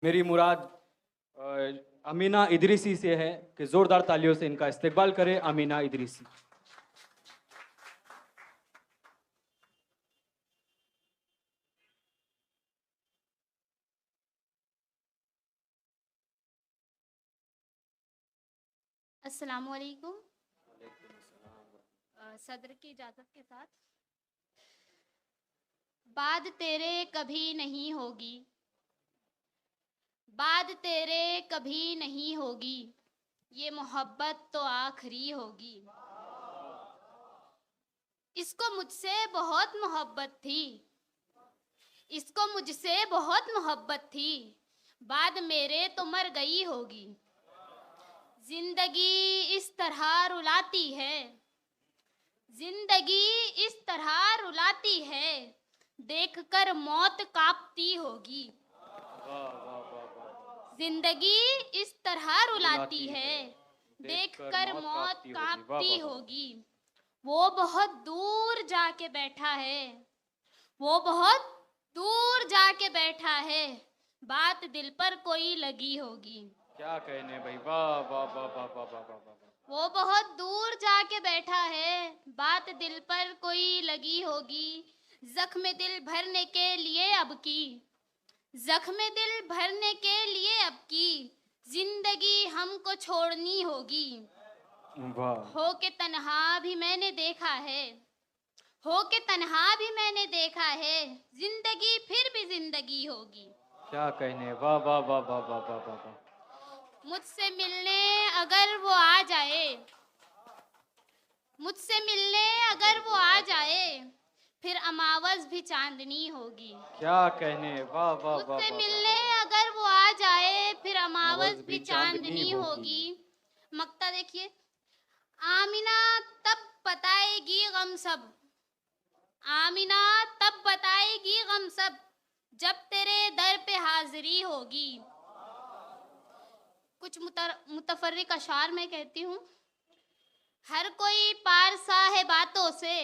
मेरी मुराद अमीना इदरीसी से है कि जोरदार तालियों से इनका इस्तकबाल करें। अमीना इदरीसी। अस्सलामुअलैकुम। सदर की इजाज़त के साथ, बाद तेरे कभी नहीं होगी, बाद तेरे कभी नहीं होगी, ये मोहब्बत तो आखिरी होगी। इसको मुझसे बहुत मोहब्बत थी, इसको मुझसे बहुत मोहब्बत थी, बाद मेरे तो मर गई होगी। जिंदगी इस तरह रुलाती है, जिंदगी इस तरह रुलाती है, देखकर मौत कांपती होगी। जिंदगी इस तरह रुलाती है, देखकर मौत कांपती होगी। वो बहुत दूर जाके बैठा है, वो बहुत दूर जाके बैठा है, बात दिल पर कोई लगी होगी। क्या कहने भाई, वाह वाह वाह वाह वाह वाह वाह वाह। वो बहुत दूर जाके बैठा है, बात दिल पर कोई लगी होगी। जख्म दिल भरने के लिए अब की, जख्म दिल भरने के लिए अब की, जिंदगी हमको छोड़नी होगी। हो के तन्हा भी मैंने देखा है, हो के तन्हा भी मैंने देखा है, जिंदगी फिर भी जिंदगी होगी। क्या कहने, वाह वाह वाह वाह वाह वाह वाह वाह। मुझसे मिलने अगर वो आ जाए, मुझसे मिलने अगर वो आ जाए, फिर अमावस भी चांदनी होगी। क्या कहने, वाह वाह वाह। मुझसे मिलने अगर वो आ जाए, फिर अमावस भी चांदनी चांदनी होगी। मक्ता देखिए, आमिना तब बताएगी गम सब, आमिना तब बताएगी गम सब, जब तेरे दर पे हाजिरी होगी। कुछ मुतफर्रिक अशार में कहती हूँ। हर कोई पार सा है बातों से,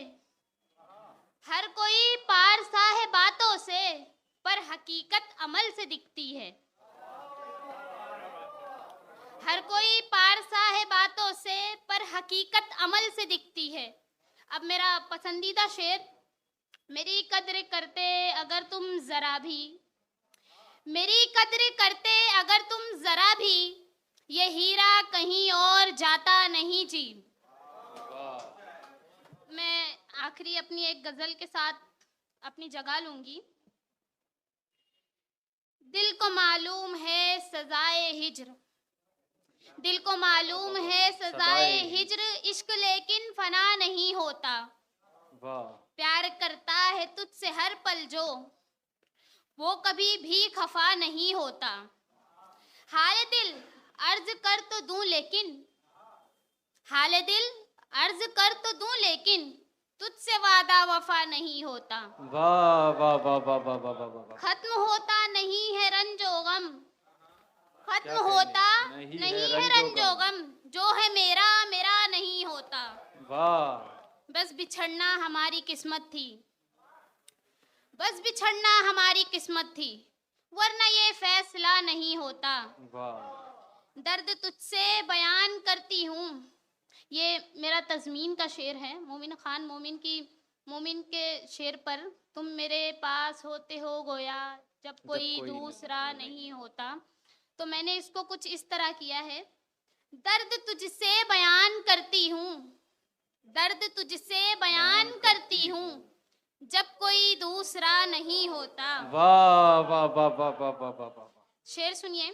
हर कोई पार सा है बातों से, पर हकीकत अमल से दिखती है। हर कोई पार सा है बातों से, पर हकीकत अमल से दिखती है। अब मेरा पसंदीदा शेर। मेरी कद्र करते अगर तुम जरा भी, मेरी कद्र करते अगर तुम जरा भी, ये हीरा कहीं और जाता नहीं जी। मैं आखिरी अपनी एक गजल के साथ अपनी जगह लूंगी। दिल को मालूम है सजाए हिज्र, दिल को मालूम है सजाए हिज्र, इश्क लेकिन फना नहीं होता। प्यार करता है तुझसे हर पल जो, वो कभी भी खफा नहीं होता। हाल दिल अर्ज कर तो दूं लेकिन, हाल दिल अर्ज कर तो दूं लेकिन, तुझसे वादा वफा नहीं होता। वाह वाह वाह वाह वाह वाह वाह वाह। खत्म होता नहीं है रंजो गम, खत्म होता नहीं है रंजो गम, जो है मेरा मेरा नहीं होता। वाह। बस बिछड़ना हमारी किस्मत थी, बस बिछड़ना हमारी किस्मत थी, वरना ये फैसला नहीं होता। वाह। दर्द तुझसे बयान करती हूँ। ये मेरा तज़मीन का शेर है, मोमिन खान मोमिन की, मोमिन के शेर पर। तुम मेरे पास होते हो गोया जब कोई दूसरा नहीं होता। तो मैंने इसको कुछ इस तरह किया है। दर्द तुझसे बयान करती हूँ, दर्द तुझसे बयान करती हूँ, जब कोई दूसरा नहीं होता। वाह वाह वाह वाह वाह वाह वाह वाह। शेर सुनिए।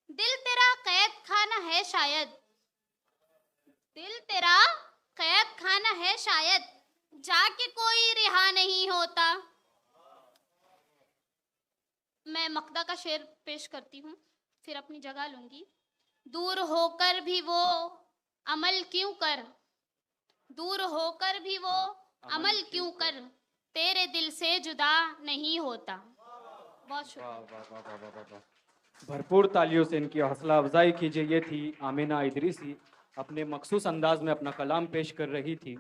दिल तेरा कैद खाना है शायद, दिल तेरा कैद खाना है शायद, जाके कोई रिहा नहीं होता। मैं मक्ता का शेर पेश करती हूँ, फिर अपनी जगह लूंगी। दूर होकर भी वो अमल क्यों कर, दूर होकर भी वो अमल क्यों कर, तेरे दिल से जुदा नहीं होता। बहुत शुक्रिया। भरपूर तालियों से इनकी हौसला अफजाई कीजिए। ये थी आमिना इदरीसी, अपने मखसूस अंदाज में अपना कलाम पेश कर रही थी।